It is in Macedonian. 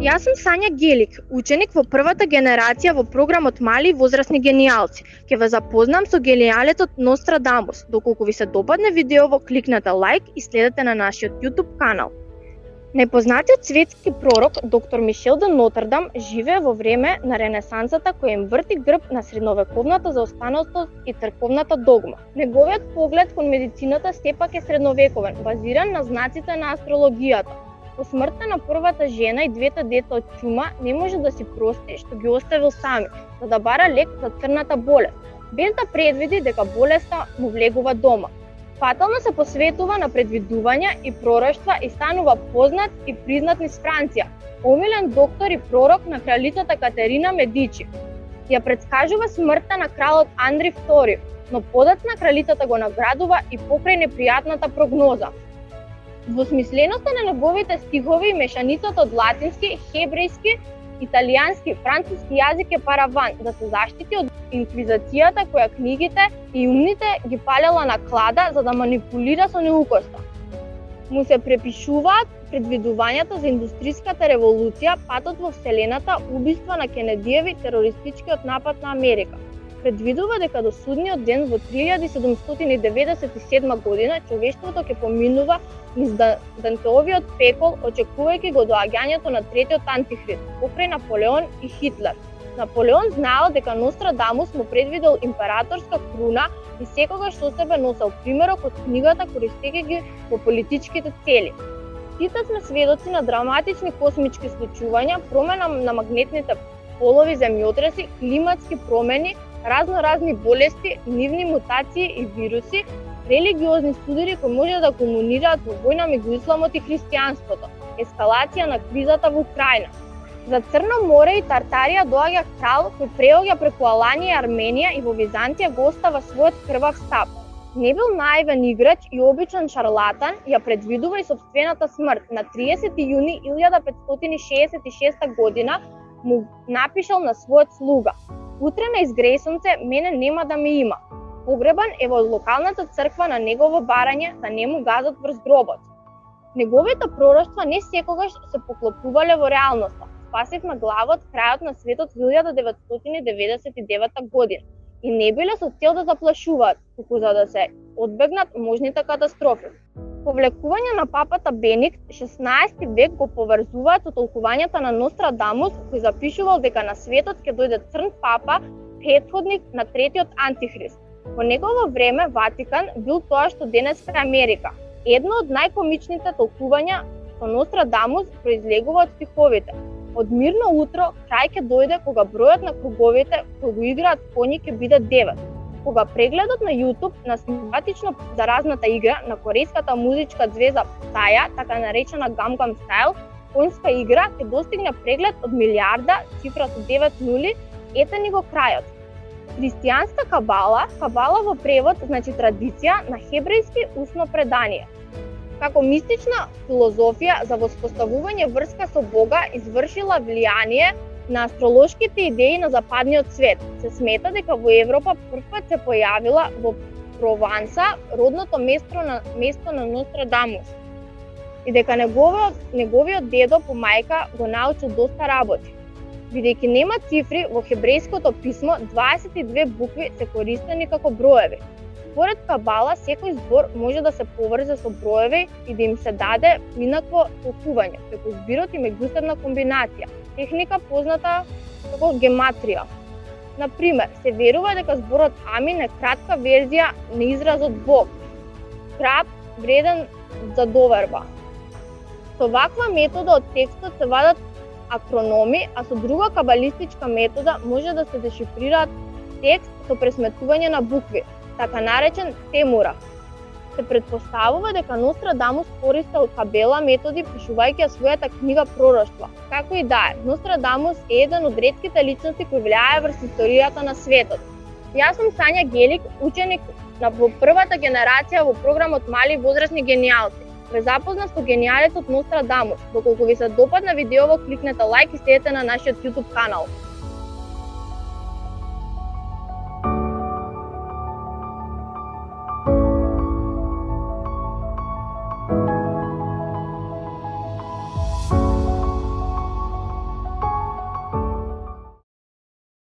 Јас сум Сања Гелик, ученик во првата генерација во програмот Мали и возрасни генијалци. Ќе ве запознам со генијалецот Нострадамус. Доколку ви се допадне видеово, кликнете лајк и следете на нашиот YouTube канал. Најпознатиот светски пророк, доктор Мишел де Нотрдам, живее во време на Ренесансата која им врти грб на средновековната заостанатост и црковната догма. Неговиот поглед кон медицината сепак е средновековен, базиран на знаците на астрологијата. По смртта на првата жена и двете деца од чума не може да си прости што ги оставил сами, за да бара лек за црната болест, без да предвиди дека болеста му влегува дома. Фатално се посветува на предвидувања и пророштва и станува познат и признат низ Франција, омилен доктор и пророк на кралицата Катерина Медичи. Ја предскажува смртта на кралот Андри II, но подоцна кралицата го наградува и покрај непријатната прогноза. Двосмисленоста на неговите стихови и мешаницата од латински, хебрејски, италијански и француски јазик е параван да се заштити од инквизацијата која книгите и умните ги палела на клада за да манипулира со наукоста. Му се препишуваат предвидувањата за индустриската револуција, патот во Вселената, убиства на Кенедиеви, терористичкиот напад на Америка. Предвидува дека до судниот ден во 3797 година човештвото ќе поминува низ Дантеовиот пекол, очекувајќи го доаѓањето на третиот антихрист, покрај Наполеон и Хитлер. Наполеон знаел дека Нострадамус му предвидел императорска круна и секогаш со себе носел примерок од книгата, користејќи ги во политичките цели. Сите сме сведоци на драматични космички случувања, промена на магнетните полови, земјотреси, климатски промени, разни болести, нивни мутации и вируси, религиозни судири кои може да комунираат во војна меѓу исламот и христијанството, ескалација на кризата во Украина. За Црно море и Тартарија доаѓа крал кој преоѓа преку Аланија и Арменија и во Византија го остава својот крвав стап. Не бил наивен играч и обичен шарлатан, ја предвидува и сопствената смрт. На 30 јуни 1566 година му напишал на својот слуга: "Утре на изгрејсонце мене нема да ме има. Погребан е во локалната црква на негово барање да не му газат врз гробот." Неговите пророштва не секогаш се поклопувале во реалноста. Спасивме главот крајот на светот 1999 година и не биле со цел да заплашуваат, туку за да се одбегнат можните катастрофи. Повлекување на папата Беникт 16 век го поврзуваат со толкувањата на Нострадамус, кој запишувал дека на светот ќе дојде црн папа, претходник на третиот антихрист. Во негово време Ватикан бил тоа што денес е Америка. Едно од најкомичните толкувања со Нострадамус произлегува од стиховите: "Од мирно утро крај ќе дојде кога бројот на круговите кои го играат коњи ќе биде 9. Кога прегледот на YouTube на симпатично заразната игра на корејската музичка звезда Псаја, така наречена Gangnam Style, конјска игра, ќе достигне преглед од милијарда, цифра со 9 нули, ете ни го крајот." Христијанска кабала во превод значи традиција на хебрејски устно предание. Како мистична филозофија за воспоставување врска со Бога извршила влијание на астролошките идеи на западниот свет. Се смета дека во Европа првпат се појавила во Прованса, родното место на Нострадамус, и дека неговиот дедо по мајка го научил доста работи. Бидејќи нема цифри во хебрејското писмо, 22 букви се користени како броеви. Според кабала, секој збор може да се поврзе со броеви и да им се даде инакво толкување, преку збирот и меѓусебна комбинација, техника позната како гематрија. Например, се верува дека зборот Амин е кратка верзија на изразот Бог, крап вреден за доверба. Со ваква метода од текстот се вадат акрономи, а со друга кабалистичка метода може да се дешифрираат текст со пресметување на букви, така наречен темура. Се предпоставува дека Нострадамус користел кабела методи пишувајќи ја својата книга Пророштва. Како и да е, Нострадамус е еден од ретките личности кои влијае врз историјата на светот. Јас сум Сања Гелик, ученик во првата генерација во програмот Мали и возрасни генијалци. Ве запознав со генијалецот Нострадамус. Доколку ви се допадна видеово, кликнете лајк и следете на нашиот YouTube канал.